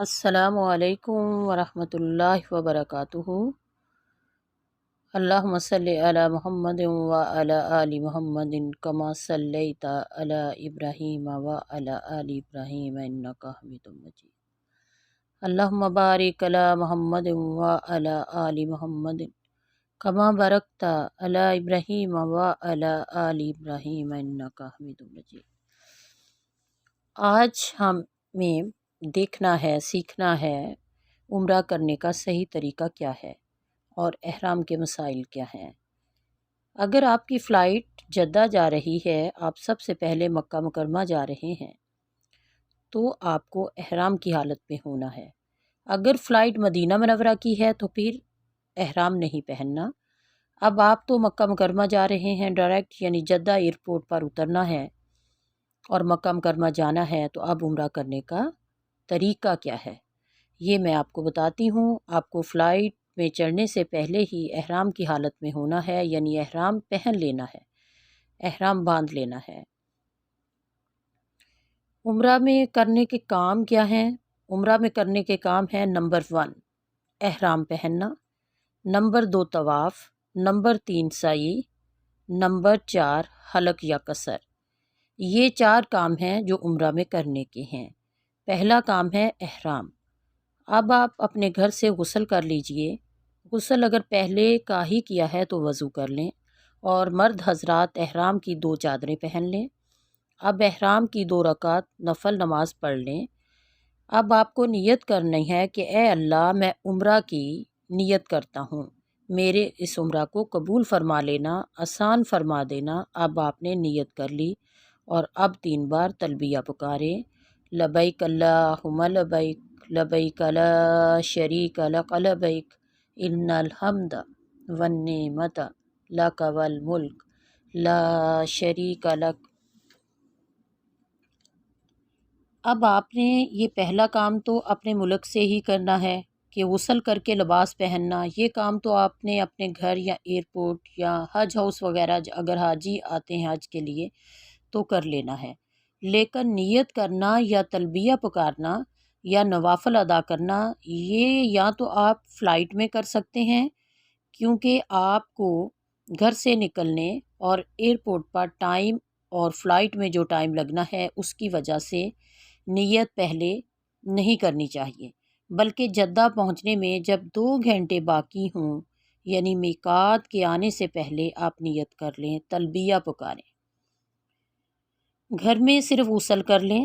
السلام علیکم ورحمۃ اللہ وبرکاتہ۔ اللہم صلی علی محمد وعلی آل محمد کما صلیت علی ابراہیم وعلی آل ابراہیم انک حمید مجید۔ اللہم بارک علی محمد وعلی آل محمد کما بارکت علی ابراہیم وعلی آل ابراہیم انک حمید مجید۔ آج ہمیں دیکھنا ہے، سیکھنا ہے عمرہ کرنے کا صحیح طریقہ کیا ہے اور احرام کے مسائل کیا ہیں۔ اگر آپ کی فلائٹ جدہ جا رہی ہے، آپ سب سے پہلے مکہ مکرمہ جا رہے ہیں، تو آپ کو احرام کی حالت میں ہونا ہے۔ اگر فلائٹ مدینہ منورہ کی ہے تو پھر احرام نہیں پہننا۔ اب آپ تو مکہ مکرمہ جا رہے ہیں، ڈائریکٹ یعنی جدہ ایئرپورٹ پر اترنا ہے اور مکہ مکرمہ جانا ہے، تو اب عمرہ کرنے کا طریقہ کیا ہے یہ میں آپ کو بتاتی ہوں۔ آپ کو فلائٹ میں چڑھنے سے پہلے ہی احرام کی حالت میں ہونا ہے، یعنی احرام پہن لینا ہے، احرام باندھ لینا ہے۔ عمرہ میں کرنے کے کام کیا ہیں؟ عمرہ میں کرنے کے کام ہیں: نمبر 1 احرام پہننا، نمبر 2 طواف، نمبر 3 سعی، نمبر 4 حلق یا قصر۔ یہ 4 کام ہیں جو عمرہ میں کرنے کے ہیں۔ پہلا کام ہے احرام۔ اب آپ اپنے گھر سے غسل کر لیجئے۔ غسل اگر پہلے کا ہی کیا ہے تو وضو کر لیں، اور مرد حضرات احرام کی 2 چادریں پہن لیں۔ اب احرام کی 2 رکعت نفل نماز پڑھ لیں۔ اب آپ کو نیت کرنی ہے کہ اے اللہ، میں عمرہ کی نیت کرتا ہوں، میرے اس عمرہ کو قبول فرما لینا، آسان فرما دینا۔ اب آپ نے نیت کر لی، اور اب 3 بار تلبیہ پکاریں: لبیک اللہم لبیک، لبیک لا شریک لک لبیک، ان الحمد والنعمت لک والملک لا شریک لک۔ اب آپ نے یہ پہلا کام تو اپنے ملک سے ہی کرنا ہے کہ غسل کر کے لباس پہننا۔ یہ کام تو آپ نے اپنے گھر یا ایئرپورٹ یا حج ہاؤس وغیرہ، اگر حاجی آتے ہیں حج کے لیے، تو کر لینا ہے۔ لیکن نیت کرنا یا تلبیہ پکارنا یا نوافل ادا کرنا، یہ یا تو آپ فلائٹ میں کر سکتے ہیں، کیونکہ آپ کو گھر سے نکلنے اور ایئرپورٹ پر ٹائم اور فلائٹ میں جو ٹائم لگنا ہے اس کی وجہ سے نیت پہلے نہیں کرنی چاہیے، بلکہ جدہ پہنچنے میں جب 2 گھنٹے باقی ہوں، یعنی میقات کے آنے سے پہلے آپ نیت کر لیں، تلبیہ پکاریں۔ گھر میں صرف غسل کر لیں،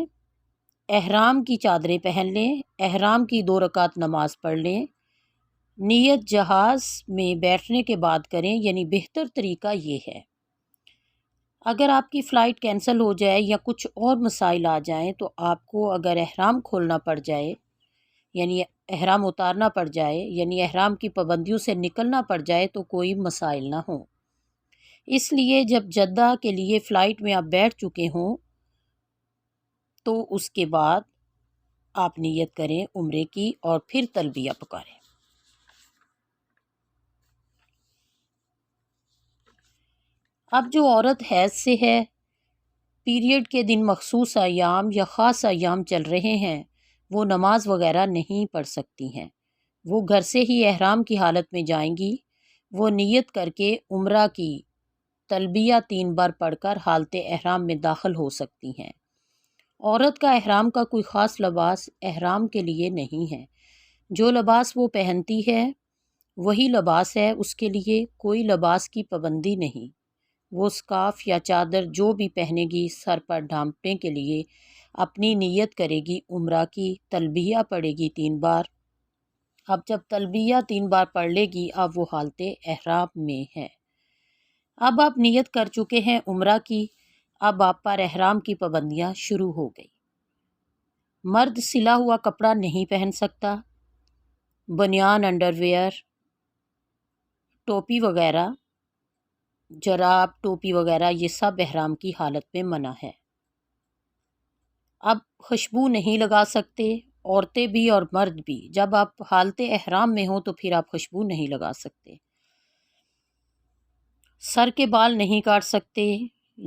احرام کی چادریں پہن لیں، احرام کی 2 رکعت نماز پڑھ لیں۔ نیت جہاز میں بیٹھنے کے بعد کریں، یعنی بہتر طریقہ یہ ہے۔ اگر آپ کی فلائٹ کینسل ہو جائے یا کچھ اور مسائل آ جائیں تو آپ کو اگر احرام کھولنا پڑ جائے، یعنی احرام اتارنا پڑ جائے، یعنی احرام کی پابندیوں سے نکلنا پڑ جائے، تو کوئی مسائل نہ ہوں۔ اس لیے جب جدہ کے لیے فلائٹ میں آپ بیٹھ چکے ہوں تو اس کے بعد آپ نیت کریں عمرے کی، اور پھر تلبیہ پکاریں۔ اب جو عورت حیض سے ہے، پیریڈ کے دن مخصوص ایام یا خاص ایام چل رہے ہیں، وہ نماز وغیرہ نہیں پڑھ سکتی ہیں۔ وہ گھر سے ہی احرام کی حالت میں جائیں گی۔ وہ نیت کر کے عمرہ کی تلبیہ 3 بار پڑھ کر حالت احرام میں داخل ہو سکتی ہیں۔ عورت کا احرام کا کوئی خاص لباس احرام کے لیے نہیں ہے۔ جو لباس وہ پہنتی ہے وہی لباس ہے، اس کے لیے کوئی لباس کی پابندی نہیں۔ وہ اسکارف یا چادر جو بھی پہنے گی، سر پر ڈھانپنے کے لیے اپنی نیت کرے گی عمرہ کی، تلبیہ پڑھے گی 3 بار۔ اب جب تلبیہ 3 بار پڑھ لے گی، اب وہ حالت احرام میں ہے۔ اب آپ نیت کر چکے ہیں عمرہ کی، اب آپ پر احرام کی پابندیاں شروع ہو گئی۔ مرد سلا ہوا کپڑا نہیں پہن سکتا، بنیان، انڈر ویئر، ٹوپی وغیرہ، جراب، ٹوپی وغیرہ، یہ سب احرام کی حالت میں منع ہے۔ اب خوشبو نہیں لگا سکتے، عورتیں بھی اور مرد بھی۔ جب آپ حالت احرام میں ہوں تو پھر آپ خوشبو نہیں لگا سکتے۔ سر کے بال نہیں کاٹ سکتے،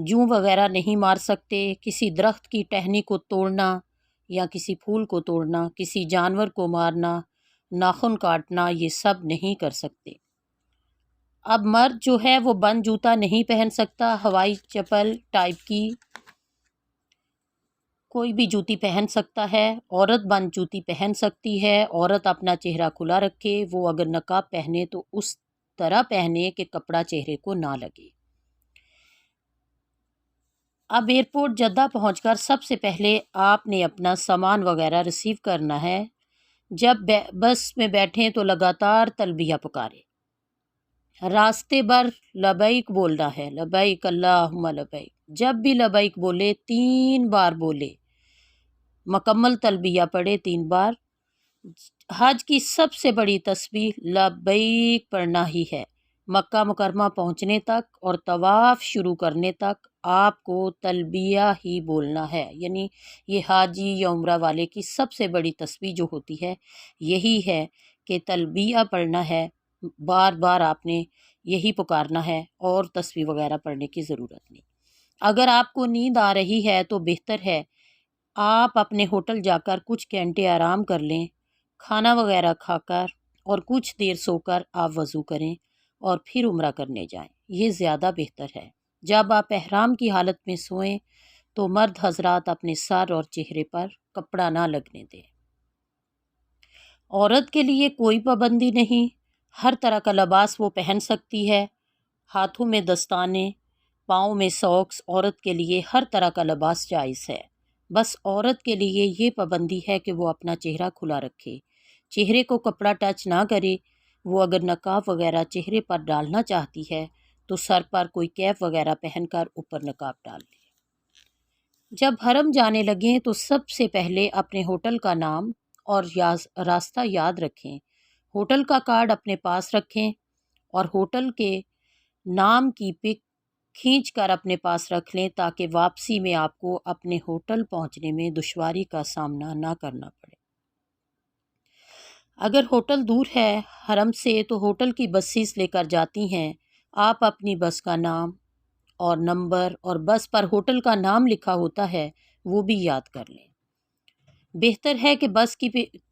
جوں وغیرہ نہیں مار سکتے، کسی درخت کی ٹہنی کو توڑنا یا کسی پھول کو توڑنا، کسی جانور کو مارنا، ناخن کاٹنا، یہ سب نہیں کر سکتے۔ اب مرد جو ہے وہ بند جوتا نہیں پہن سکتا، ہوائی چپل ٹائپ کی کوئی بھی جوتی پہن سکتا ہے۔ عورت بند جوتی پہن سکتی ہے۔ عورت اپنا چہرہ کھلا رکھے، وہ اگر نقاب پہنے تو اس طرح پہنے کہ کپڑا چہرے کو نہ لگے۔ اب ایئرپورٹ جدہ پہنچ کر سب سے پہلے آپ نے اپنا سامان وغیرہ ریسیو کرنا ہے۔ جب بس میں بیٹھیں تو لگاتار تلبیہ پکارے، راستے بھر لبیک بولنا ہے، لبیک اللہم لبیک۔ جب بھی لبیک بولے 3 بار بولے، مکمل تلبیہ پڑھے 3 بار۔ حج کی سب سے بڑی تسبیح لبیک پڑھنا ہی ہے۔ مکہ مکرمہ پہنچنے تک اور طواف شروع کرنے تک آپ کو تلبیہ ہی بولنا ہے، یعنی یہ حاجی یا عمرہ والے کی سب سے بڑی تسبیح جو ہوتی ہے یہی ہے کہ تلبیہ پڑھنا ہے، بار بار آپ نے یہی پکارنا ہے اور تسبیح وغیرہ پڑھنے کی ضرورت نہیں۔ اگر آپ کو نیند آ رہی ہے تو بہتر ہے آپ اپنے ہوٹل جا کر کچھ گھنٹے آرام کر لیں، کھانا وغیرہ کھا کر اور کچھ دیر سو کر آپ وضو کریں اور پھر عمرہ کرنے جائیں، یہ زیادہ بہتر ہے۔ جب آپ احرام کی حالت میں سوئیں تو مرد حضرات اپنے سر اور چہرے پر کپڑا نہ لگنے دیں۔ عورت کے لیے کوئی پابندی نہیں، ہر طرح کا لباس وہ پہن سکتی ہے، ہاتھوں میں دستانے، پاؤں میں ساکس، عورت کے لیے ہر طرح کا لباس جائز ہے۔ بس عورت کے لیے یہ پابندی ہے کہ وہ اپنا چہرہ کھلا رکھے، چہرے کو کپڑا ٹچ نہ کرے۔ وہ اگر نقاب وغیرہ چہرے پر ڈالنا چاہتی ہے تو سر پر کوئی کیپ وغیرہ پہن کر اوپر نقاب ڈال لے۔ جب حرم جانے لگیں تو سب سے پہلے اپنے ہوٹل کا نام اور راستہ یاد رکھیں، ہوٹل کا کارڈ اپنے پاس رکھیں اور ہوٹل کے نام کی پک کھینچ کر اپنے پاس رکھ لیں تاکہ واپسی میں آپ کو اپنے ہوٹل پہنچنے میں دشواری کا سامنا نہ کرنا پڑے۔ اگر ہوٹل دور ہے حرم سے تو ہوٹل کی بسیز لے کر جاتی ہیں، آپ اپنی بس کا نام اور نمبر اور بس پر ہوٹل کا نام لکھا ہوتا ہے وہ بھی یاد کر لیں۔ بہتر ہے کہ بس کی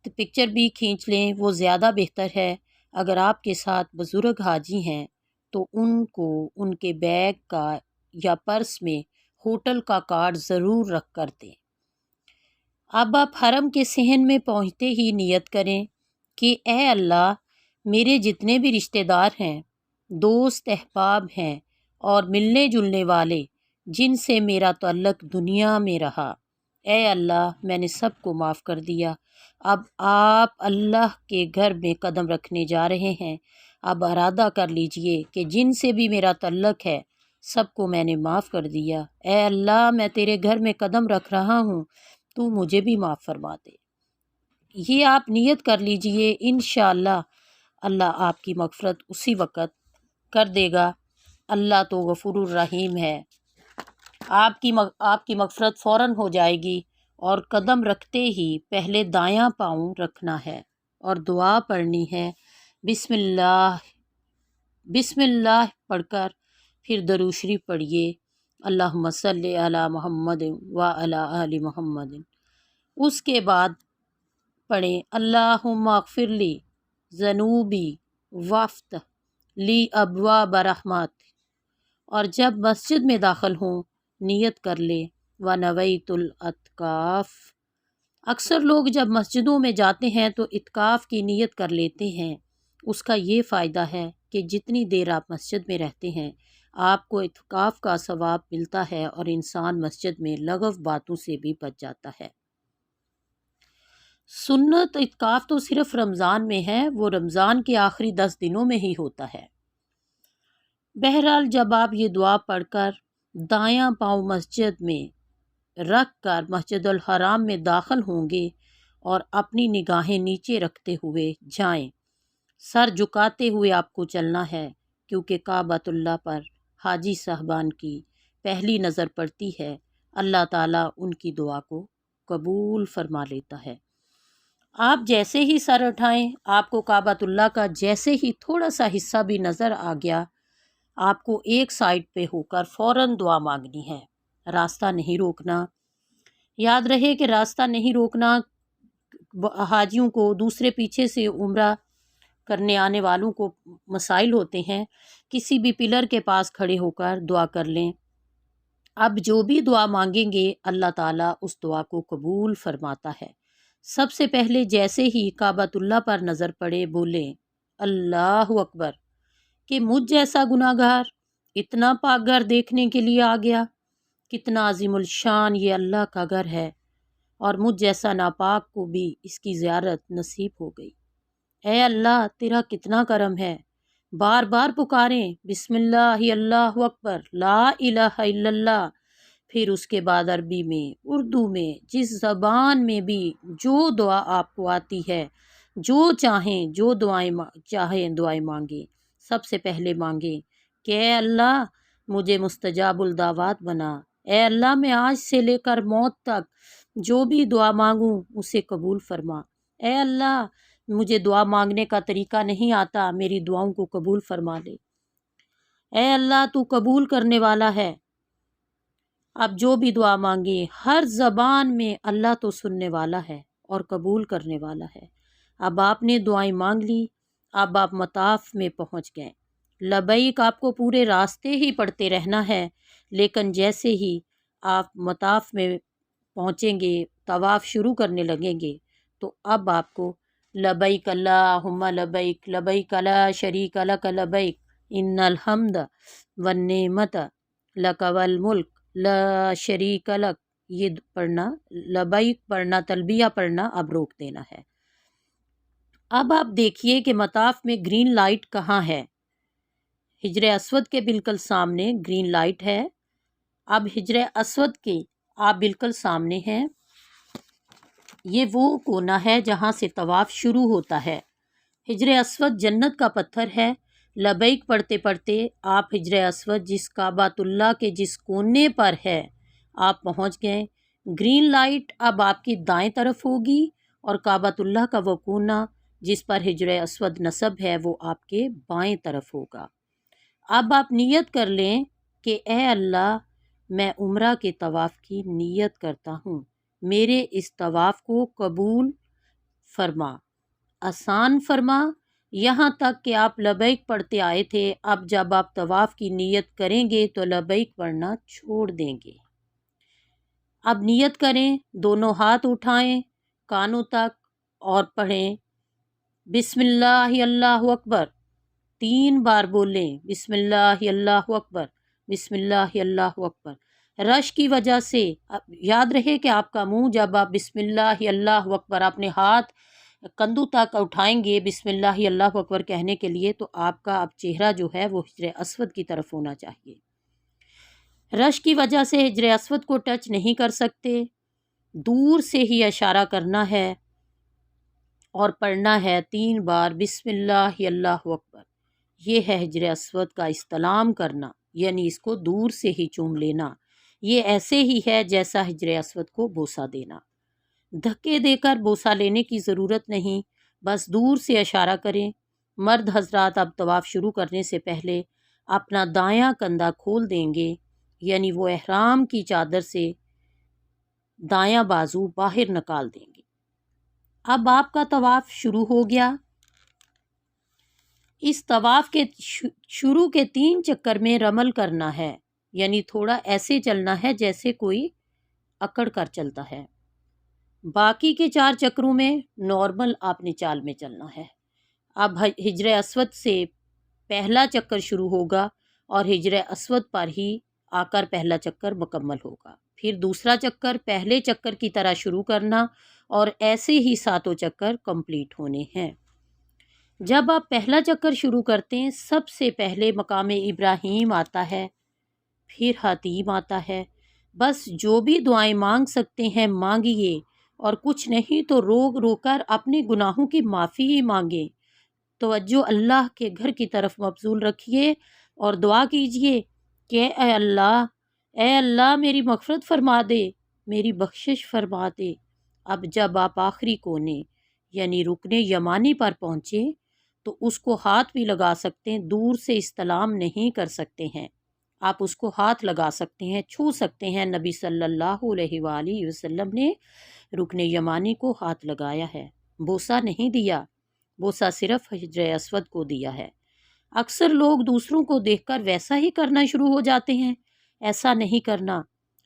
پکچر بھی کھینچ لیں، وہ زیادہ بہتر ہے۔ اگر آپ کے ساتھ بزرگ حاجی ہیں تو ان کو ان کے بیگ کا یا پرس میں ہوٹل کا کارڈ ضرور رکھ کر دیں۔ اب آپ حرم کے صحن میں پہنچتے ہی نیت کریں کہ اے اللہ، میرے جتنے بھی رشتہ دار ہیں، دوست احباب ہیں اور ملنے جلنے والے جن سے میرا تعلق دنیا میں رہا، اے اللہ میں نے سب کو معاف کر دیا۔ اب آپ اللہ کے گھر میں قدم رکھنے جا رہے ہیں، اب ارادہ کر لیجئے کہ جن سے بھی میرا تعلق ہے سب کو میں نے معاف کر دیا۔ اے اللہ میں تیرے گھر میں قدم رکھ رہا ہوں، تو مجھے بھی معاف فرما دے۔ یہ آپ نیت کر لیجئے، انشاءاللہ اللہ آپ کی مغفرت اسی وقت کر دے گا۔ اللہ تو غفور الرحیم ہے، آپ کی مغفرت فوراً ہو جائے گی۔ اور قدم رکھتے ہی پہلے دایاں پاؤں رکھنا ہے اور دعا پڑھنی ہے، بسم اللہ بسم اللہ پڑھ کر پھر درود شریف پڑھیے، اللہم صلی علی محمد وعلی آل محمد۔ اس کے بعد پڑھیں اللہم اغفر لی ذنوبی وافتح لی ابواب رحمت، اور جب مسجد میں داخل ہوں نیت کر لیں ونویت الاعتکاف۔ اکثر لوگ جب مسجدوں میں جاتے ہیں تو اعتکاف کی نیت کر لیتے ہیں، اس کا یہ فائدہ ہے کہ جتنی دیر آپ مسجد میں رہتے ہیں آپ کو اعتکاف کا ثواب ملتا ہے اور انسان مسجد میں لغو باتوں سے بھی بچ جاتا ہے۔ سنت اعتکاف تو صرف رمضان میں ہے، وہ رمضان کے آخری 10 دنوں میں ہی ہوتا ہے۔ بہرحال جب آپ یہ دعا پڑھ کر دایاں پاؤں مسجد میں رکھ کر مسجد الحرام میں داخل ہوں گے اور اپنی نگاہیں نیچے رکھتے ہوئے جائیں، سر جھکاتے ہوئے آپ کو چلنا ہے، کیونکہ کعبۃ اللہ پر حاجی صاحبان کی پہلی نظر پڑتی ہے، اللہ تعالیٰ ان کی دعا کو قبول فرما لیتا ہے۔ آپ جیسے ہی سر اٹھائیں آپ کو کعبۃ اللہ کا جیسے ہی تھوڑا سا حصہ بھی نظر آ گیا، آپ کو ایک سائڈ پہ ہو کر فوراً دعا مانگنی ہے، راستہ نہیں روکنا۔ یاد رہے کہ راستہ نہیں روکنا حاجیوں کو، دوسرے پیچھے سے عمرہ کرنے آنے والوں کو مسائل ہوتے ہیں۔ کسی بھی پلر کے پاس کھڑے ہو کر دعا کر لیں۔ اب جو بھی دعا مانگیں گے اللہ تعالیٰ اس دعا کو قبول فرماتا ہے۔ سب سے پہلے جیسے ہی کعبۃ اللہ پر نظر پڑے بولیں اللہ اکبر، کہ مجھ جیسا گناہ گار اتنا پاک گھر دیکھنے کے لیے آ گیا، کتنا عظیم الشان یہ اللہ کا گھر ہے، اور مجھ جیسا ناپاک کو بھی اس کی زیارت نصیب ہو گئی۔ اے اللہ تیرا کتنا کرم ہے۔ بار بار پکاریں بسم اللہ اللہ اکبر لا الہ الا اللہ، پھر اس کے بعد عربی میں، اردو میں، جس زبان میں بھی جو دعا آپ کو آتی ہے، جو چاہیں، جو دعائیں مانگیں۔ سب سے پہلے مانگیں کہ اے اللہ مجھے مستجاب الدعوات بنا۔ اے اللہ میں آج سے لے کر موت تک جو بھی دعا مانگوں اسے قبول فرما۔ اے اللہ مجھے دعا مانگنے کا طریقہ نہیں آتا، میری دعاؤں کو قبول فرما لے۔ اے اللہ تو قبول کرنے والا ہے۔ اب جو بھی دعا مانگے ہر زبان میں اللہ تو سننے والا ہے اور قبول کرنے والا ہے۔ اب آپ نے دعائیں مانگ لی، اب آپ مطاف میں پہنچ گئے۔ لبیک آپ کو پورے راستے ہی پڑھتے رہنا ہے، لیکن جیسے ہی آپ مطاف میں پہنچیں گے، طواف شروع کرنے لگیں گے، تو اب آپ کو لبیک اللہم لبیک لبیک لا شریک لک لبیک ان الحمد والنعمت لک والملک لا شریک لک، یہ پڑھنا، لبیک پڑھنا، تلبیہ پڑھنا اب روک دینا ہے۔ اب آپ دیکھیے کہ مطاف میں گرین لائٹ کہاں ہے؟ حجر اسود کے بالکل سامنے گرین لائٹ ہے۔ اب حجر اسود کے آپ بالکل سامنے ہیں، یہ وہ کونا ہے جہاں سے طواف شروع ہوتا ہے۔ حجر اسود جنت کا پتھر ہے۔ لبیک پڑھتے پڑھتے آپ حجر اسود جس کعبۃ اللہ کے جس کونے پر ہے آپ پہنچ گئے۔ گرین لائٹ اب آپ کی دائیں طرف ہوگی اور کعبۃ اللہ کا وہ کونا جس پر حجر اسود نصب ہے وہ آپ کے بائیں طرف ہوگا۔ اب آپ نیت کر لیں کہ اے اللہ میں عمرہ کے طواف کی نیت کرتا ہوں، میرے اس طواف کو قبول فرما، آسان فرما۔ یہاں تک کہ آپ لبیک پڑھتے آئے تھے، اب جب آپ طواف کی نیت کریں گے تو لبیک پڑھنا چھوڑ دیں گے۔ اب نیت کریں، دونوں ہاتھ اٹھائیں کانوں تک اور پڑھیں بسم اللہ اللہ اکبر، 3 بار بولیں بسم اللہ اللہ اکبر، بسم اللہ اللہ اکبر۔ رش کی وجہ سے یاد رہے کہ آپ کا منہ جب آپ بسم اللہ اللہ اکبر اپنے ہاتھ کندھوں تک اٹھائیں گے بسم اللہ اللہ اکبر کہنے کے لیے، تو آپ کا اب چہرہ جو ہے وہ حجر اسود کی طرف ہونا چاہیے۔ رش کی وجہ سے حجر اسود کو ٹچ نہیں کر سکتے، دور سے ہی اشارہ کرنا ہے اور پڑھنا ہے 3 بار بسم اللہ اللہ اکبر۔ یہ ہے حجر اسود کا استلام کرنا، یعنی اس کو دور سے ہی چوم لینا۔ یہ ایسے ہی ہے جیسا حجر اسود کو بوسہ دینا۔ دھکے دے کر بوسہ لینے کی ضرورت نہیں، بس دور سے اشارہ کریں۔ مرد حضرات اب طواف شروع کرنے سے پہلے اپنا دایاں کندھا کھول دیں گے، یعنی وہ احرام کی چادر سے دایاں بازو باہر نکال دیں گے۔ اب آپ کا طواف شروع ہو گیا۔ اس طواف کے شروع کے 3 چکر میں رمل کرنا ہے، یعنی تھوڑا ایسے چلنا ہے جیسے کوئی اکڑ کر چلتا ہے۔ باقی کے 4 چکروں میں نارمل آپ نے چال میں چلنا ہے۔ اب حجر اسود سے پہلا چکر شروع ہوگا اور حجر اسود پر ہی آ کر پہلا چکر مکمل ہوگا۔ پھر دوسرا چکر پہلے چکر کی طرح شروع کرنا اور ایسے ہی 7 چکر کمپلیٹ ہونے ہیں۔ جب آپ پہلا چکر شروع کرتے ہیں، سب سے پہلے مقام ابراہیم آتا ہے، پھر حتیم آتا ہے۔ بس جو بھی دعائیں مانگ سکتے ہیں مانگیے، اور کچھ نہیں تو رو کر اپنے گناہوں کی معافی ہی مانگیں۔ توجہ اللہ کے گھر کی طرف مبذول رکھیے اور دعا کیجئے کہ اے اللہ میری مغفرت فرما دے، میری بخشش فرما دے۔ اب جب آپ آخری کونے یعنی رکن یمانی پر پہنچے تو اس کو ہاتھ بھی لگا سکتے ہیں، دور سے استلام نہیں کر سکتے ہیں، آپ اس کو ہاتھ لگا سکتے ہیں، چھو سکتے ہیں۔ نبی صلی اللہ علیہ وآلہ وسلم نے رکن یمانی کو ہاتھ لگایا ہے، بوسہ نہیں دیا، بوسہ صرف حجر اسود کو دیا ہے۔ اکثر لوگ دوسروں کو دیکھ کر ویسا ہی کرنا شروع ہو جاتے ہیں، ایسا نہیں کرنا،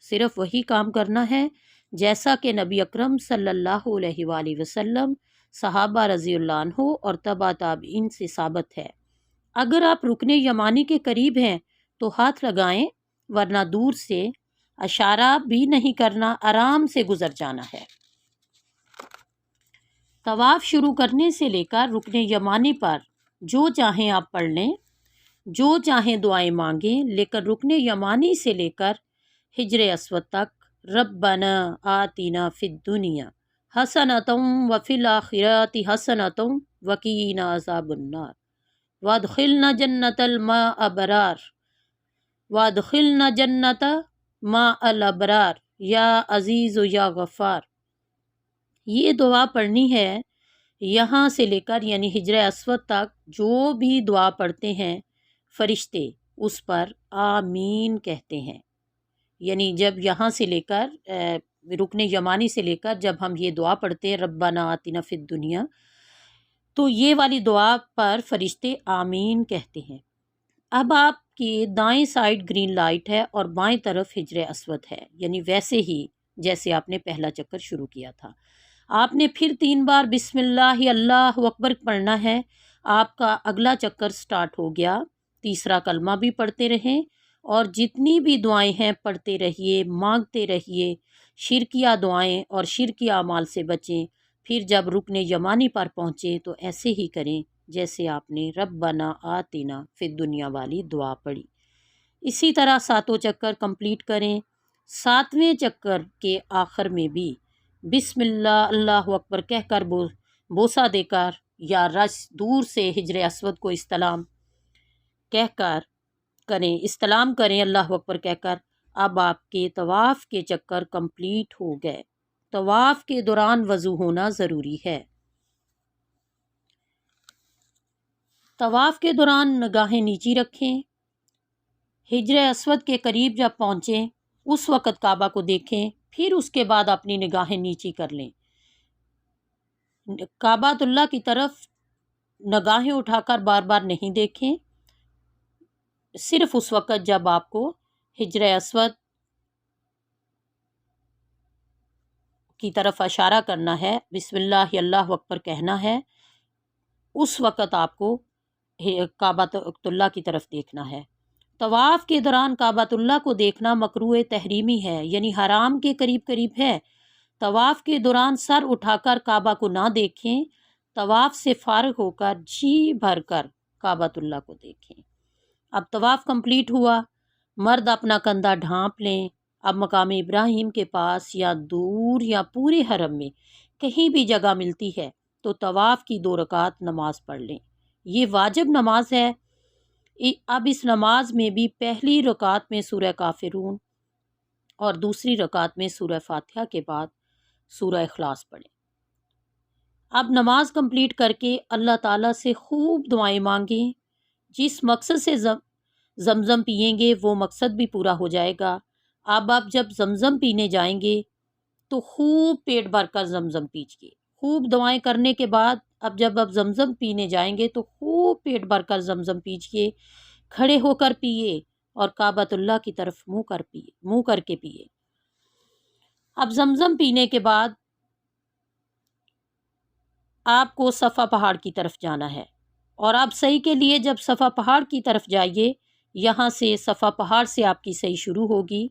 صرف وہی کام کرنا ہے جیسا کہ نبی اکرم صلی اللہ علیہ وآلہ وسلم، صحابہ رضی اللہ عنہ اور تبع تابعین سے ثابت ہے۔ اگر آپ رکن یمانی کے قریب ہیں تو ہاتھ لگائیں، ورنہ دور سے اشارہ بھی نہیں کرنا، آرام سے گزر جانا ہے۔ طواف شروع کرنے سے لے کر رکن یمانی پر جو چاہیں آپ پڑھ لیں، جو چاہیں دعائیں مانگیں، لیکن رکن یمانی سے لے کر حجر اسود تک ربنا آتنا فی الدنیا حسنۃ وفی الآخرۃ حسنۃ وقنا عذاب النار وادخلنا جنت الابرار وادخلنا جنت مع الابرار یا عزیز یا غفار۔ یہ دعا پڑھنی ہے یہاں سے لے کر یعنی حجر اسود تک، جو بھی دعا پڑھتے ہیں فرشتے اس پر آمین کہتے ہیں۔ یعنی جب یہاں سے لے کر رکن یمانی سے لے کر جب ہم یہ دعا پڑھتے ہیں ربنا آتنا فی الدنیا، تو یہ والی دعا پر فرشتے آمین کہتے ہیں۔ اب آپ کی دائیں سائڈ گرین لائٹ ہے اور بائیں طرف حجر اسود ہے، یعنی ویسے ہی جیسے آپ نے پہلا چکر شروع کیا تھا۔ آپ نے پھر 3 بار بسم اللہ اللہ اکبر پڑھنا ہے۔ آپ کا اگلا چکر سٹارٹ ہو گیا، تیسرا کلمہ بھی پڑھتے رہیں اور جتنی بھی دعائیں ہیں پڑھتے رہیے، مانگتے رہیے، شرکیہ دعائیں اور شرکیہ اعمال سے بچیں۔ پھر جب رکن یمانی پر پہنچیں تو ایسے ہی کریں جیسے آپ نے ربنا آتنا فی الدنیا والی دعا پڑھی۔ اسی طرح 7 چکر کمپلیٹ کریں۔ 7ویں چکر کے آخر میں بھی بسم اللہ اللہ اکبر کہہ کر بوسہ دے کر یا رش دور سے حجر اسود کو استلام کہہ کر کریں، استلام کریں اللہ اکبر کہہ کر۔ اب آپ کے طواف کے چکر کمپلیٹ ہو گئے۔ طواف کے دوران وضو ہونا ضروری ہے۔ طواف کے دوران نگاہیں نیچی رکھیں، حجر اسود کے قریب جب پہنچیں اس وقت کعبہ کو دیکھیں، پھر اس کے بعد اپنی نگاہیں نیچی کر لیں۔ کعبۃ اللہ کی طرف نگاہیں اٹھا کر بار بار نہیں دیکھیں، صرف اس وقت جب آپ کو حجر اسود کی طرف اشارہ کرنا ہے، بسم اللہ اللہ اکبر کہنا ہے، اس وقت آپ کو کعبۃ اللہ کی طرف دیکھنا ہے۔ طواف کے دوران کعبۃ اللہ کو دیکھنا مکروہ تحریمی ہے، یعنی حرام کے قریب قریب ہے۔ طواف کے دوران سر اٹھا کر کعبہ کو نہ دیکھیں، طواف سے فارغ ہو کر جی بھر کر کعبۃ اللہ کو دیکھیں۔ اب طواف کمپلیٹ ہوا، مرد اپنا کندھا ڈھانپ لیں۔ اب مقام ابراہیم کے پاس یا دور یا پورے حرم میں کہیں بھی جگہ ملتی ہے تو طواف کی 2 رکعت نماز پڑھ لیں، یہ واجب نماز ہے۔ اب اس نماز میں بھی پہلی رکعت میں سورہ کافرون اور دوسری رکعت میں سورہ فاتحہ کے بعد سورہ اخلاص پڑھیں۔ اب نماز کمپلیٹ کر کے اللہ تعالیٰ سے خوب دعائیں مانگیں، جس مقصد سے زمزم پئیں گے وہ مقصد بھی پورا ہو جائے گا۔ اب آپ جب زمزم پینے جائیں گے تو خوب پیٹ بھر کر زمزم پیجیے، خوب دعائیں کرنے کے بعد اب جب آپ زمزم پینے جائیں گے تو خوب پیٹ بھر کر زمزم پیجیے، کھڑے ہو کر پیئے اور کعبۃ اللہ کی طرف منہ کر کے پیئے۔ اب زمزم پینے کے بعد آپ کو صفا پہاڑ کی طرف جانا ہے، اور آپ صحیح کے لیے جب صفا پہاڑ کی طرف جائیے، یہاں سے صفا پہاڑ سے آپ کی صحیح شروع ہوگی۔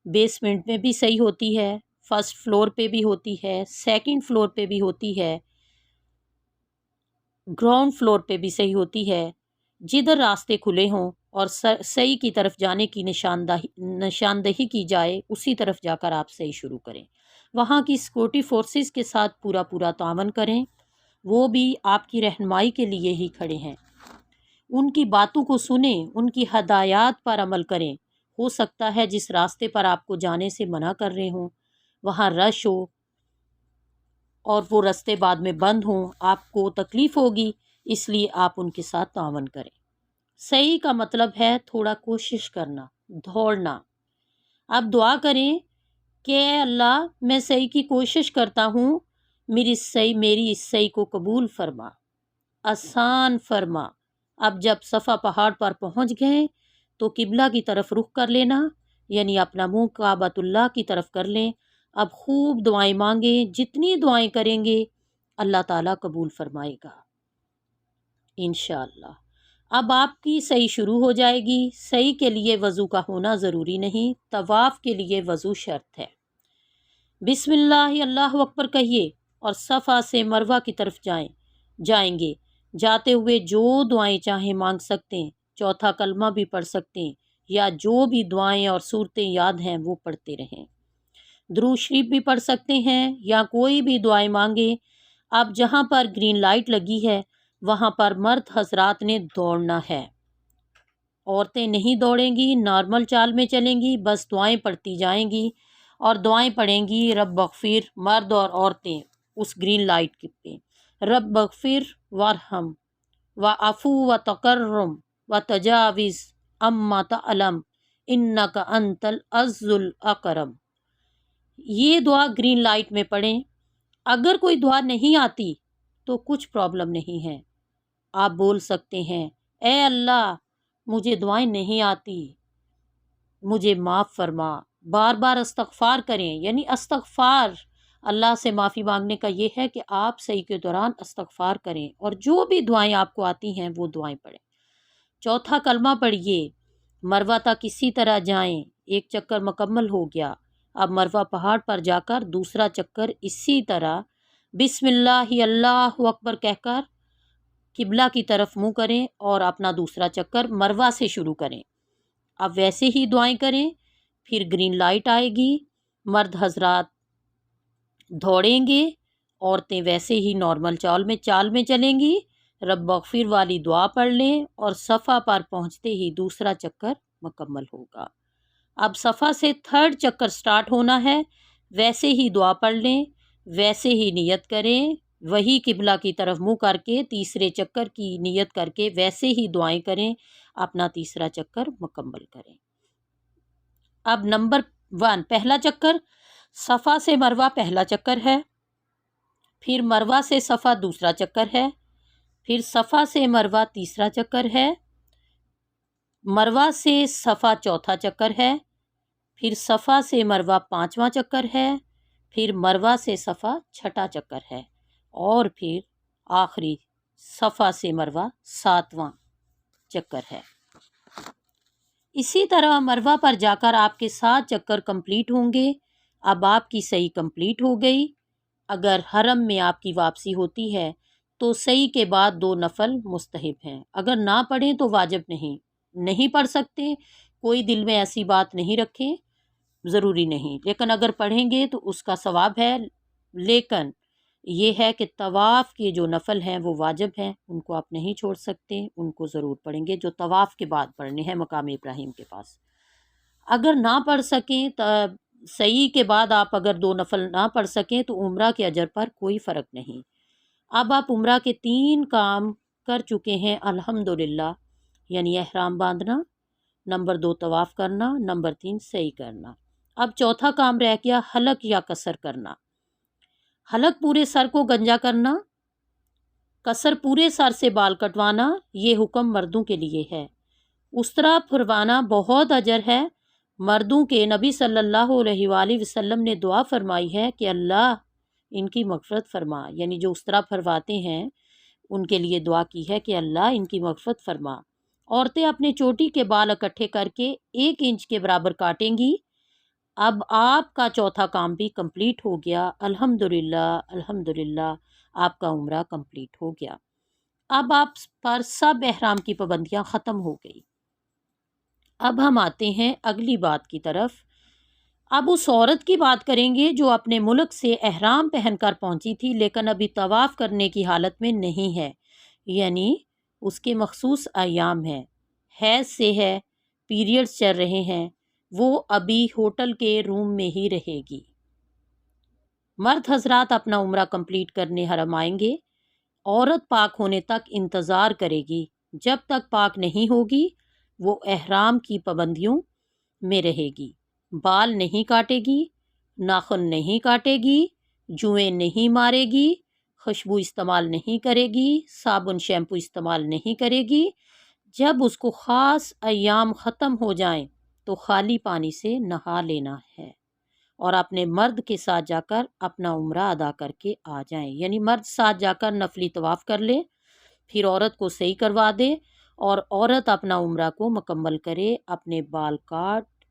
بیسمنٹ میں بھی صحیح ہوتی ہے، فرسٹ فلور پہ بھی ہوتی ہے، سیکنڈ فلور پہ بھی ہوتی ہے، گراؤنڈ فلور پہ بھی صحیح ہوتی ہے۔ جدھر راستے کھلے ہوں اور صحیح کی طرف جانے کی نشاندہی کی جائے اسی طرف جا کر آپ صحیح شروع کریں۔ وہاں کی سیکورٹی فورسز کے ساتھ پورا تعاون کریں، وہ بھی آپ کی رہنمائی کے لیے ہی کھڑے ہیں۔ ان کی باتوں کو سنیں، ان کی ہدایات پر عمل کریں۔ ہو سکتا ہے جس راستے پر آپ کو جانے سے منع کر رہے ہوں وہاں رش ہو اور وہ راستے بعد میں بند ہوں، آپ کو تکلیف ہوگی، اس لیے آپ ان کے ساتھ تعاون کریں۔ صحیح کا مطلب ہے تھوڑا کوشش کرنا، دھوڑنا۔ اب دعا کریں کہ اے اللہ میں صحیح کی کوشش کرتا ہوں، میری اس صحیح کو قبول فرما، آسان فرما۔ اب جب صفا پہاڑ پر پہنچ گئے تو قبلہ کی طرف رخ کر لینا، یعنی اپنا منہ کعبۃ اللہ کی طرف کر لیں۔ اب خوب دعائیں مانگیں، جتنی دعائیں کریں گے اللہ تعالیٰ قبول فرمائے گا انشاءاللہ۔ اب آپ کی صحیح شروع ہو جائے گی۔ صحیح کے لیے وضو کا ہونا ضروری نہیں، طواف کے لیے وضو شرط ہے۔ بسم اللہ اللہ اکبر کہیے اور صفا سے مروہ کی طرف جائیں گے۔ جاتے ہوئے جو دعائیں چاہیں مانگ سکتے ہیں، چوتھا کلمہ بھی پڑھ سکتے ہیں، یا جو بھی دعائیں اور صورتیں یاد ہیں وہ پڑھتے رہیں۔ درود شریف بھی پڑھ سکتے ہیں یا کوئی بھی دعائیں مانگیں۔ اب جہاں پر گرین لائٹ لگی ہے وہاں پر مرد حضرات نے دوڑنا ہے، عورتیں نہیں دوڑیں گی، نارمل چال میں چلیں گی، بس دعائیں پڑھتی جائیں گی اور دعائیں پڑھیں گی رب اغفر، مرد اور عورتیں اس گرین لائٹ پہ، رب اغفر وارحم وعفو وتکرم وتجاوز اما تعلم انک انت العز الاکرم۔ یہ دعا گرین لائٹ میں پڑھیں۔ اگر کوئی دعا نہیں آتی تو کچھ پرابلم نہیں ہے، آپ بول سکتے ہیں اے اللہ مجھے دعائیں نہیں آتی، مجھے معاف فرما۔ بار بار استغفار کریں، یعنی استغفار اللہ سے معافی مانگنے کا یہ ہے کہ آپ صحیح کے دوران استغفار کریں اور جو بھی دعائیں آپ کو آتی ہیں وہ دعائیں پڑھیں۔ چوتھا کلمہ پڑھیے، مروہ تک اسی طرح جائیں، ایک چکر مکمل ہو گیا۔ اب مروہ پہاڑ پر جا کر دوسرا چکر اسی طرح بسم اللہ اللہ اکبر کہہ کر قبلہ کی طرف منہ کریں اور اپنا دوسرا چکر مروہ سے شروع کریں۔ اب ویسے ہی دعائیں کریں، پھر گرین لائٹ آئے گی، مرد حضرات دوڑیں گے، عورتیں ویسے ہی نارمل چال میں چلیں گی، رب اغفر والی دعا پڑھ لیں اور صفا پر پہنچتے ہی دوسرا چکر مکمل ہوگا۔ اب صفا سے تھرڈ چکر سٹارٹ ہونا ہے، ویسے ہی دعا پڑھ لیں، ویسے ہی نیت کریں، وہی قبلہ کی طرف منہ کر کے تیسرے چکر کی نیت کر کے ویسے ہی دعائیں کریں، اپنا تیسرا چکر مکمل کریں۔ اب نمبر 1 پہلا چکر، صفا سے مروہ پہلا چکر ہے، پھر مروہ سے صفا دوسرا چکر ہے، پھر صفا سے مروہ تیسرا چکر ہے، مروہ سے صفا چوتھا چکر ہے، پھر صفا سے مروہ پانچواں چکر ہے، پھر مروہ سے صفا چھٹا چکر ہے، اور پھر آخری صفا سے مروہ ساتواں چکر ہے۔ اسی طرح مروہ پر جا کر آپ کے 7 چکر کمپلیٹ ہوں گے۔ اب آپ کی صحیح کمپلیٹ ہو گئی۔ اگر حرم میں آپ کی واپسی ہوتی ہے تو صحیح کے بعد 2 نفل مستحب ہیں، اگر نہ پڑھیں تو واجب نہیں پڑھ سکتے، کوئی دل میں ایسی بات نہیں رکھیں، ضروری نہیں، لیکن اگر پڑھیں گے تو اس کا ثواب ہے۔ لیکن یہ ہے کہ طواف کے جو نفل ہیں وہ واجب ہیں، ان کو آپ نہیں چھوڑ سکتے، ان کو ضرور پڑھیں گے، جو طواف کے بعد پڑھنے ہیں مقام ابراہیم کے پاس۔ اگر نہ پڑھ سکیں تو صحیح کے بعد آپ اگر 2 نفل نہ پڑھ سکیں تو عمرہ کے اجر پر کوئی فرق نہیں۔ اب آپ عمرہ کے 3 کام کر چکے ہیں الحمدللہ، یعنی احرام باندھنا، نمبر 2 طواف کرنا، نمبر 3 صحیح کرنا۔ اب چوتھا کام رہ گیا حلق یا قصر کرنا۔ حلق پورے سر کو گنجا کرنا، قصر پورے سر سے بال کٹوانا، یہ حکم مردوں کے لیے ہے۔ استرا پھروانا بہت اجر ہے۔ مردوں کے نبی صلی اللہ علیہ وآلہ وسلم نے دعا فرمائی ہے کہ اللہ ان کی مغفرت فرما، یعنی جو استرا پھرواتے ہیں ان کے لیے دعا کی ہے کہ اللہ ان کی مغفرت فرما۔ عورتیں اپنے چوٹی کے بال اکٹھے کر کے 1 انچ کے برابر کاٹیں گی۔ اب آپ کا چوتھا کام بھی کمپلیٹ ہو گیا، الحمدللہ الحمدللہ، آپ کا عمرہ کمپلیٹ ہو گیا۔ اب آپ پر سب احرام کی پابندیاں ختم ہو گئی۔ اب ہم آتے ہیں اگلی بات کی طرف۔ اب اس عورت کی بات کریں گے جو اپنے ملک سے احرام پہن کر پہنچی تھی لیکن ابھی طواف کرنے کی حالت میں نہیں ہے، یعنی اس کے مخصوص ایام ہیں، حیض سے ہے، پیریڈز چل رہے ہیں، وہ ابھی ہوٹل کے روم میں ہی رہے گی۔ مرد حضرات اپنا عمرہ کمپلیٹ کرنے حرم آئیں گے، عورت پاک ہونے تک انتظار کرے گی، جب تک پاک نہیں ہوگی وہ احرام کی پابندیوں میں رہے گی، بال نہیں کاٹے گی، ناخن نہیں کاٹے گی، جوئیں نہیں مارے گی، خوشبو استعمال نہیں کرے گی، صابن شیمپو استعمال نہیں کرے گی۔ جب اس کو خاص ایام ختم ہو جائیں تو خالی پانی سے نہا لینا ہے اور اپنے مرد کے ساتھ جا کر اپنا عمرہ ادا کر کے آ جائیں، یعنی مرد ساتھ جا کر نفلی طواف کر لے، پھر عورت کو صحیح کروا دے اور عورت اپنا عمرہ کو مکمل کرے، اپنے بال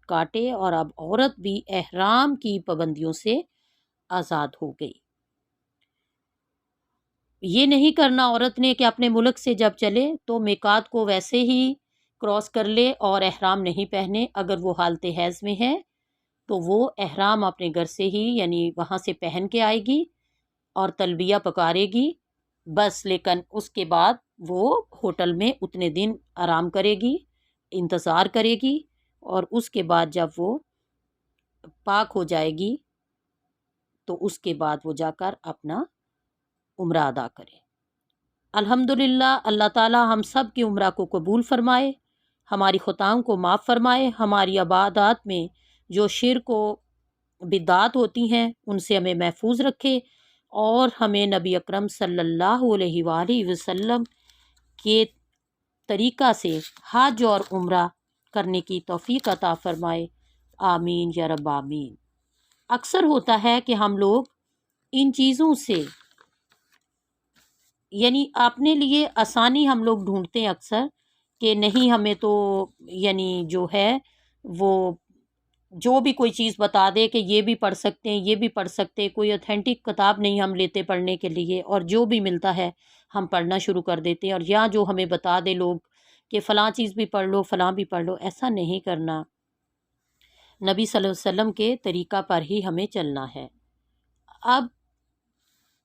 کاٹے، اور اب عورت بھی احرام کی پابندیوں سے آزاد ہو گئی۔ یہ نہیں کرنا عورت نے کہ اپنے ملک سے جب چلے تو میقات کو ویسے ہی کراس کر لے اور احرام نہیں پہنے۔ اگر وہ حالت حیض میں ہے تو وہ احرام اپنے گھر سے ہی یعنی وہاں سے پہن کے آئے گی اور تلبیہ پکارے گی بس، لیکن اس کے بعد وہ ہوٹل میں اتنے دن آرام کرے گی، انتظار کرے گی، اور اس کے بعد جب وہ پاک ہو جائے گی تو اس کے بعد وہ جا کر اپنا عمرہ ادا کرے۔ الحمدللہ، اللہ تعالی ہم سب کی عمرہ کو قبول فرمائے، ہماری خطاؤں کو معاف فرمائے، ہماری عبادات میں جو شرک و بدعات ہوتی ہیں ان سے ہمیں محفوظ رکھے، اور ہمیں نبی اکرم صلی اللہ علیہ وآلہ وسلم کے طریقہ سے حج اور عمرہ کرنے کی توفیق عطا فرمائے، آمین یا رب آمین۔ اکثر ہوتا ہے کہ ہم لوگ ان چیزوں سے یعنی اپنے لیے آسانی ہم لوگ ڈھونڈتے ہیں اکثر کہ نہیں ہمیں تو یعنی جو ہے وہ جو بھی کوئی چیز بتا دے کہ یہ بھی پڑھ سکتے ہیں، یہ بھی پڑھ سکتے ہیں، کوئی اوتھینٹک کتاب نہیں ہم لیتے پڑھنے کے لیے، اور جو بھی ملتا ہے ہم پڑھنا شروع کر دیتے ہیں، اور یا جو ہمیں بتا دے لوگ کہ فلاں چیز بھی پڑھ لو، فلاں بھی پڑھ لو، ایسا نہیں کرنا۔ نبی صلی اللہ علیہ وسلم کے طریقہ پر ہی ہمیں چلنا ہے۔ اب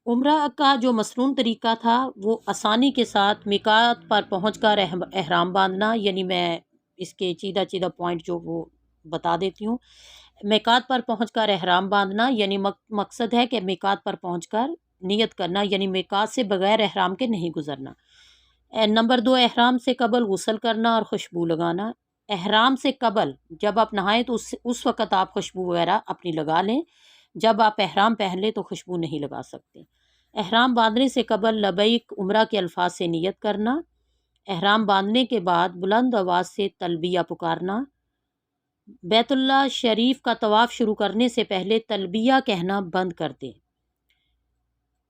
عمرہ کا جو مسنون طریقہ تھا وہ آسانی کے ساتھ میقات پر پہنچ کر احرام باندھنا، یعنی میں اس کے چیدہ پوائنٹ جو وہ بتا دیتی ہوں۔ میقات پر پہنچ کر احرام باندھنا یعنی مقصد ہے کہ میقات پر پہنچ کر نیت کرنا، یعنی میقات سے بغیر احرام کے نہیں گزرنا۔ نمبر 2، احرام سے قبل غسل کرنا اور خوشبو لگانا۔ احرام سے قبل جب آپ نہائیں تو اس وقت آپ خوشبو وغیرہ اپنی لگا لیں، جب آپ احرام پہن لیں تو خوشبو نہیں لگا سکتے۔ احرام باندھنے سے قبل لبیک عمرہ کے الفاظ سے نیت کرنا۔ احرام باندھنے کے بعد بلند آواز سے تلبیہ پکارنا۔ بیت اللہ شریف کا طواف شروع کرنے سے پہلے تلبیہ کہنا بند کر دیں۔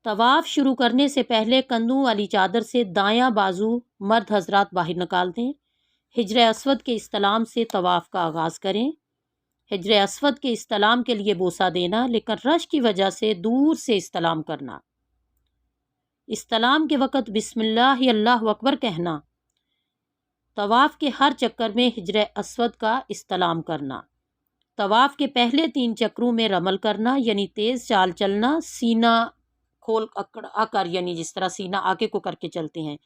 طواف شروع کرنے سے پہلے کندھوں والی چادر سے دایاں بازو مرد حضرات باہر نکال دیں۔ حجر اسود کے استلام سے طواف کا آغاز کریں۔ حجر اسود کے استلام کے لیے بوسہ دینا، لیکن رش کی وجہ سے دور سے استلام کرنا۔ استلام کے وقت بسم اللہ اللہ اکبر کہنا۔ طواف کے ہر چکر میں حجر اسود کا استلام کرنا۔ طواف کے پہلے 3 چکروں میں رمل کرنا، یعنی تیز چال چلنا، سینہ کھول آ کر، یعنی جس طرح سینہ آگے کو کر کے چلتے ہیں۔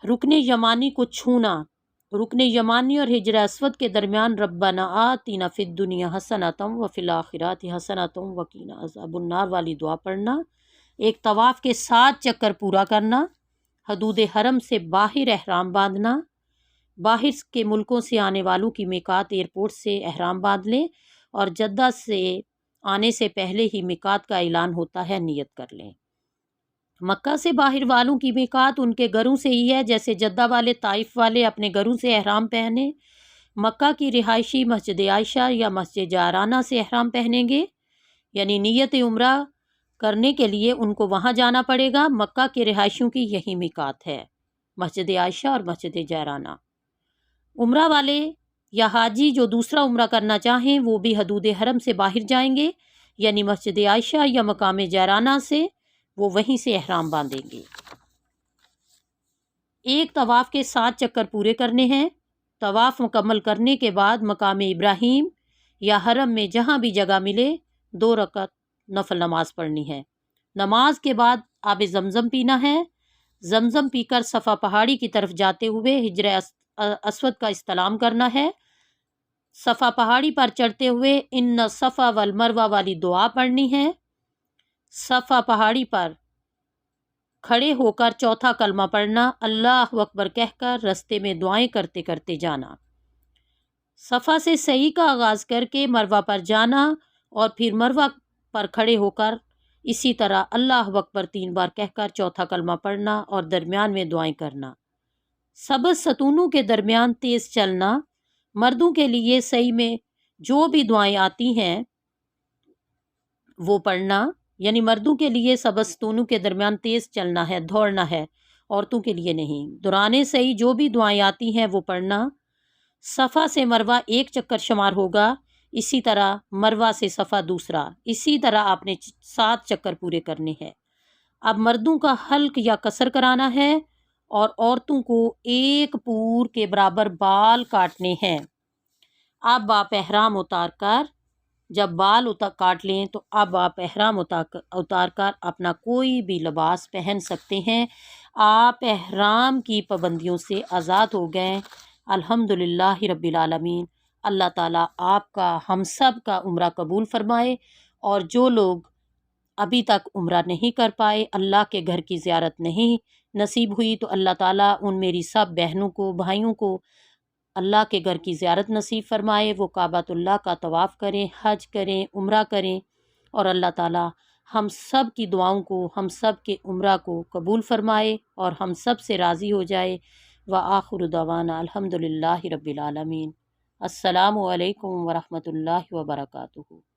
رکن یمانی کو چھونا۔ رکن یمانی اور حجر اسود کے درمیان ربنا آتنا فی الدنیا حسنۃ وفی الآخرۃ حسنۃ وقنا عذاب النار والی دعا پڑھنا۔ ایک طواف کے 7 چکر پورا کرنا۔ حدود حرم سے باہر احرام باندھنا۔ باہر کے ملکوں سے آنے والوں کی میقات ایئرپورٹ سے احرام باندھ لیں، اور جدہ سے آنے سے پہلے ہی میقات کا اعلان ہوتا ہے، نیت کر لیں۔ مکہ سے باہر والوں کی میقات ان کے گھروں سے ہی ہے، جیسے جدہ والے طائف والے اپنے گھروں سے احرام پہنے۔ مکہ کی رہائشی مسجد عائشہ یا مسجد جعرانہ سے احرام پہنیں گے، یعنی نیت عمرہ کرنے کے لیے ان کو وہاں جانا پڑے گا۔ مکہ کے رہائشیوں کی یہی میقات ہے، مسجد عائشہ اور مسجد جعرانہ۔ عمرہ والے یا حاجی جو دوسرا عمرہ کرنا چاہیں وہ بھی حدود حرم سے باہر جائیں گے، یعنی مسجد عائشہ یا مقام جعرانہ سے، وہ وہیں سے احرام باندھیں گے۔ ایک طواف کے 7 چکر پورے کرنے ہیں۔ طواف مکمل کرنے کے بعد مقام ابراہیم یا حرم میں جہاں بھی جگہ ملے 2 رکعت نفل نماز پڑھنی ہے۔ نماز کے بعد آب زمزم پینا ہے۔ زمزم پی کر صفا پہاڑی کی طرف جاتے ہوئے حجر اسود کا استلام کرنا ہے۔ صفا پہاڑی پر چڑھتے ہوئے ان صفا والمروہ والی دعا پڑھنی ہے۔ صفا پہاڑی پر کھڑے ہو کر چوتھا کلمہ پڑھنا، اللہ اکبر کہہ کر رستے میں دعائیں کرتے کرتے جانا۔ صفا سے سعی کا آغاز کر کے مروہ پر جانا اور پھر مروہ پر کھڑے ہو کر اسی طرح اللہ اکبر 3 بار کہہ کر چوتھا کلمہ پڑھنا اور درمیان میں دعائیں کرنا۔ سبز ستونوں کے درمیان تیز چلنا، مردوں کے لیے سعی میں جو بھی دعائیں آتی ہیں وہ پڑھنا، یعنی مردوں کے لیے سبز ستونوں کے درمیان تیز چلنا ہے، دوڑنا ہے، عورتوں کے لیے نہیں۔ دوران سعی جو بھی دعائیں آتی ہیں وہ پڑھنا۔ صفا سے مروہ 1 چکر شمار ہوگا، اسی طرح مروہ سے صفا دوسرا، اسی طرح آپ نے 7 چکر پورے کرنے ہیں۔ اب مردوں کا حلق یا قصر کرانا ہے اور عورتوں کو 1 پور کے برابر بال کاٹنے ہیں۔ اب آپ احرام اتار کر جب بال کاٹ لیں تو اب آپ احرام اتار کر اپنا کوئی بھی لباس پہن سکتے ہیں۔ آپ احرام کی پابندیوں سے آزاد ہو گئے۔ الحمدللہ رب العالمین۔ اللہ تعالیٰ آپ کا ہم سب کا عمرہ قبول فرمائے، اور جو لوگ ابھی تک عمرہ نہیں کر پائے، اللہ کے گھر کی زیارت نہیں نصیب ہوئی، تو اللہ تعالیٰ ان میری سب بہنوں کو، بھائیوں کو اللہ کے گھر کی زیارت نصیب فرمائے، وہ کعبۃ اللہ کا طواف کریں، حج کریں، عمرہ کریں، اور اللہ تعالیٰ ہم سب کی دعاؤں کو، ہم سب کے عمرہ کو قبول فرمائے اور ہم سب سے راضی ہو جائے۔ وآخر دعوانا الحمدللہ رب العالمین۔ السلام علیکم ورحمۃ اللہ وبرکاتہ۔